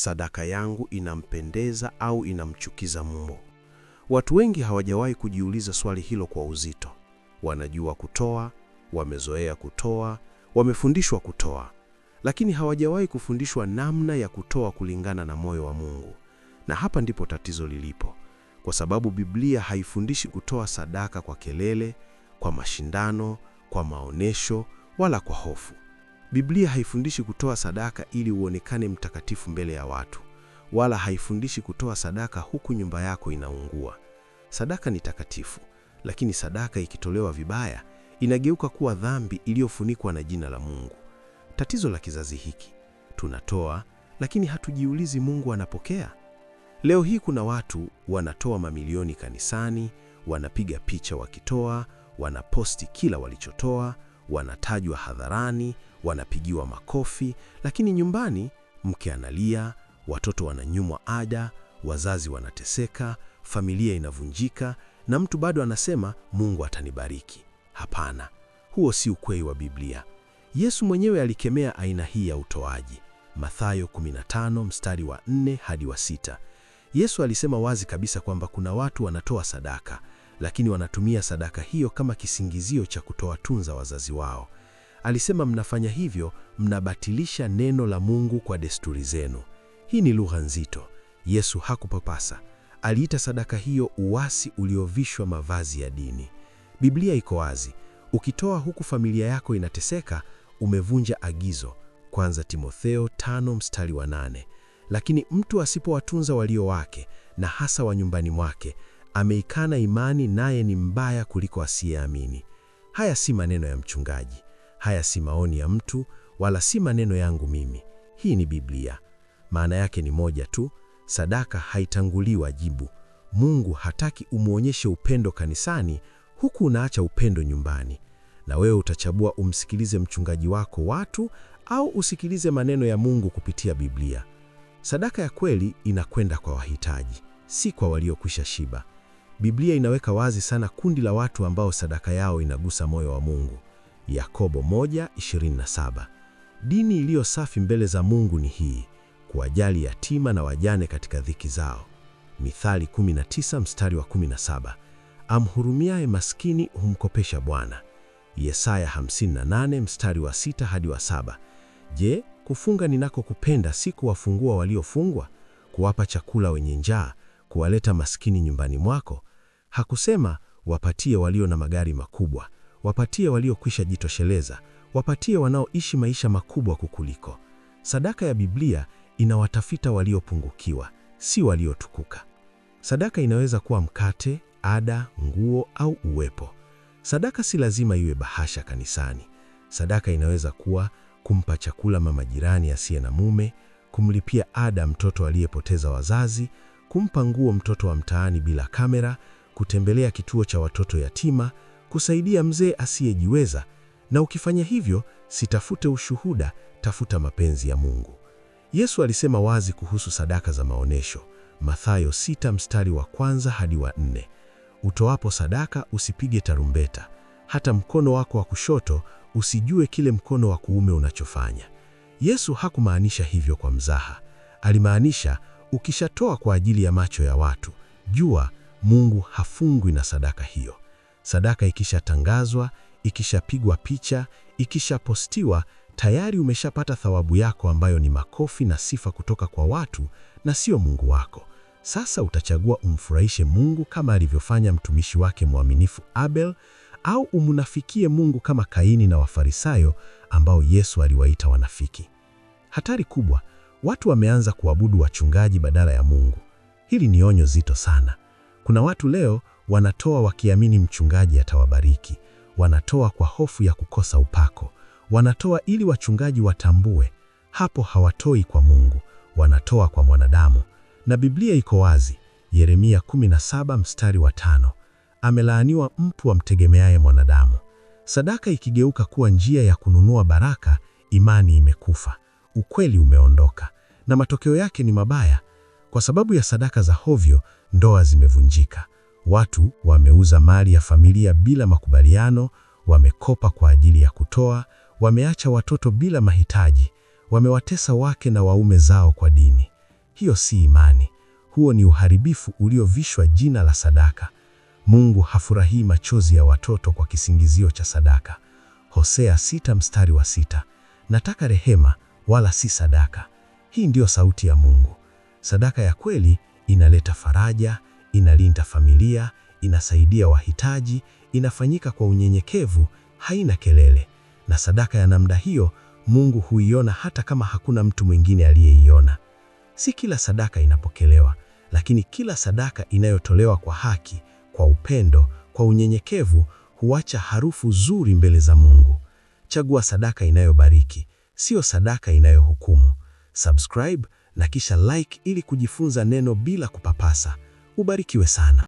sadaka yangu inampendeza au inamchukiza Mungu? Watu wengi hawajawahi kujiuliza swali hilo kwa uzito. Wanajua kutoa, wamezoea kutoa, wamefundishwa kutoa, lakini hawajawahi kufundishwa namna ya kutoa kulingana na moyo wa Mungu. Na hapa ndipo tatizo lilipo, kwa sababu Biblia haifundishi kutoa sadaka kwa kelele, kwa mashindano, kwa maonesho, wala kwa hofu. Biblia haifundishi kutoa sadaka ili uonekane mtakatifu mbele ya watu, wala haifundishi kutoa sadaka huku nyumba yako inaungua. Sadaka ni takatifu, lakini sadaka ikitolewa vibaya inageuka kuwa dhambi iliyofunikwa na jina la Mungu. Tatizo la kizazi hiki, tunatoa lakini hatujiulizi Mungu anapokea. Leo hii kuna watu wanatoa mamilioni kanisani, wanapiga picha wakitoa, wanaposti kila walichotoa, wanatajwa hadharani, wanapigiwa makofi, lakini nyumbani mke analia, watoto wananyimwa ada, wazazi wanateseka, familia inavunjika, na mtu bado anasema Mungu atanibariki. Hapana, huo si ukweli wa Biblia. Yesu mwenyewe alikemea aina hii ya utoaji. Mathayo 15 mstari wa 4 hadi wa 6. Yesu alisema wazi kabisa kwamba kuna watu wanatoa sadaka, lakini wanatumia sadaka hiyo kama kisingizio cha kutowatunza wazazi wao. Alisema mnafanya hivyo, mnabatilisha neno la Mungu kwa desturi zenu. Hii ni lugha nzito. Yesu hakupapasa. Aliita sadaka hiyo uasi uliovishwa mavazi ya dini. Biblia iko wazi. Ukitoa huku familia yako inateseka, umevunja agizo. Kwanza Timotheo 5 mstari wa 8. Lakini mtu asipowatunza walio wake, na hasa wa nyumbani mwake, ameikana imani, naye ni mbaya kuliko asiyeamini. Haya si maneno ya mchungaji. Haya si maoni ya mtu, wala si maneno yangu mimi. Hii ni Biblia. Maana yake ni moja tu: sadaka haitangulii wajibu. Mungu hataki umuonyeshe upendo kanisani huku unaacha upendo nyumbani. Na wewe utachagua umsikilize mchungaji wako watu au usikilize maneno ya Mungu kupitia Biblia. Sadaka ya kweli inakwenda kwa wahitaji, si kwa waliokwisha shiba. Biblia inaweka wazi sana kundi la watu ambao sadaka yao inagusa moyo wa Mungu. Yakobo 1:27. Dini iliyo safi mbele za Mungu ni hii: kuwajali yatima na wajane katika dhiki zao. Mithali 19 mstari wa 17. Amhurumiaye maskini humkopesha Bwana. Yesaya 58 mstari wa 6 hadi wa 7. Je, kufunga ninakokupenda si kuwafungua waliofungwa, kuwapa chakula wenye njaa, kuwaleta maskini nyumbani mwako? Hakusema wapatie walio na magari makubwa, wapatie waliokwisha jitosheleza, wapatie wanaoishi maisha makubwa kukuliko. Sadaka ya Biblia inawatafita waliopungukiwa, si waliotukuka. Sadaka inaweza kuwa mkate, ada, nguo au uwepo. Sadaka si lazima iwe bahasha kanisani. Sadaka inaweza kuwa kumpa chakula mama jirani asiye na mume, kumlipia ada mtoto aliyepoteza wazazi, kumpa nguo mtoto wa mtaani bila kamera, kutembelea kituo cha watoto yatima, kusaidia mzee asiyejiweza. Na ukifanya hivyo, sitafute ushuhuda, tafuta mapenzi ya Mungu. Yesu alisema wazi kuhusu sadaka za maonesho. Mathayo 6 mstari wa 1 hadi wa 4. Utoapo sadaka usipige tarumbeta, hata mkono wako wa kushoto usijue kile mkono wa kuume unachofanya. Yesu hakumaanisha hivyo kwa mzaha. Alimaanisha ukishatoa kwa ajili ya macho ya watu, jua Mungu hafungwi na sadaka hiyo. Sadaka ikishatangazwa, ikishapigwa picha, ikishapostiwa, tayari umeshapata thawabu yako ambayo ni makofi na sifa kutoka kwa watu na sio Mungu wako. Sasa utachagua umfurahishe Mungu kama alivyofanya mtumishi wake mwaminifu Abel, au umunafikie Mungu kama Kaini na Wafarisayo ambao Yesu aliwaita wanafiki. Hatari kubwa, watu wameanza kuabudu wachungaji badala ya Mungu. Hili ni onyo zito sana. Kuna watu leo wanatoa wakiamini mchungaji atawabariki. Wanatoa kwa hofu ya kukosa upako. Wanatoa ili wachungaji watambue. Hapo hawatoi kwa Mungu, wanatoa kwa mwanadamu. Na Biblia iko wazi. Yeremia 17 mstari wa 5. Amelaaniwa mtu amtegemeaye mwanadamu. Sadaka ikigeuka kuwa njia ya kununua baraka, imani imekufa. Ukweli umeondoka. Na matokeo yake ni mabaya. Kwa sababu ya sadaka za hovyo, ndoa zimevunjika. Watu wameuza mali ya familia bila makubaliano, wamekopa kwa ajili ya kutoa, wameacha watoto bila mahitaji, wamewatesa wake na waume zao kwa dini. Hiyo si imani. Huo ni uharibifu uliovishwa jina la sadaka. Mungu hafurahii machozi ya watoto kwa kisingizio cha sadaka. Hosea 6:6. Nataka rehema wala si sadaka. Hii ndiyo sauti ya Mungu. Sadaka ya kweli inaleta faraja, inalinda familia, inasaidia wahitaji, inafanyika kwa unyenyekevu, haina kelele. Na sadaka ya namna hiyo Mungu huiona hata kama hakuna mtu mwingine aliyeiona. Si kila sadaka inapokelewa, lakini kila sadaka inayotolewa kwa haki, kwa upendo, kwa unyenyekevu huacha harufu nzuri mbele za Mungu. Chagua sadaka inayobariki, sio sadaka inayohukumu. Subscribe na kisha like ili kujifunza neno bila kupapasa. Ubarikiwe sana.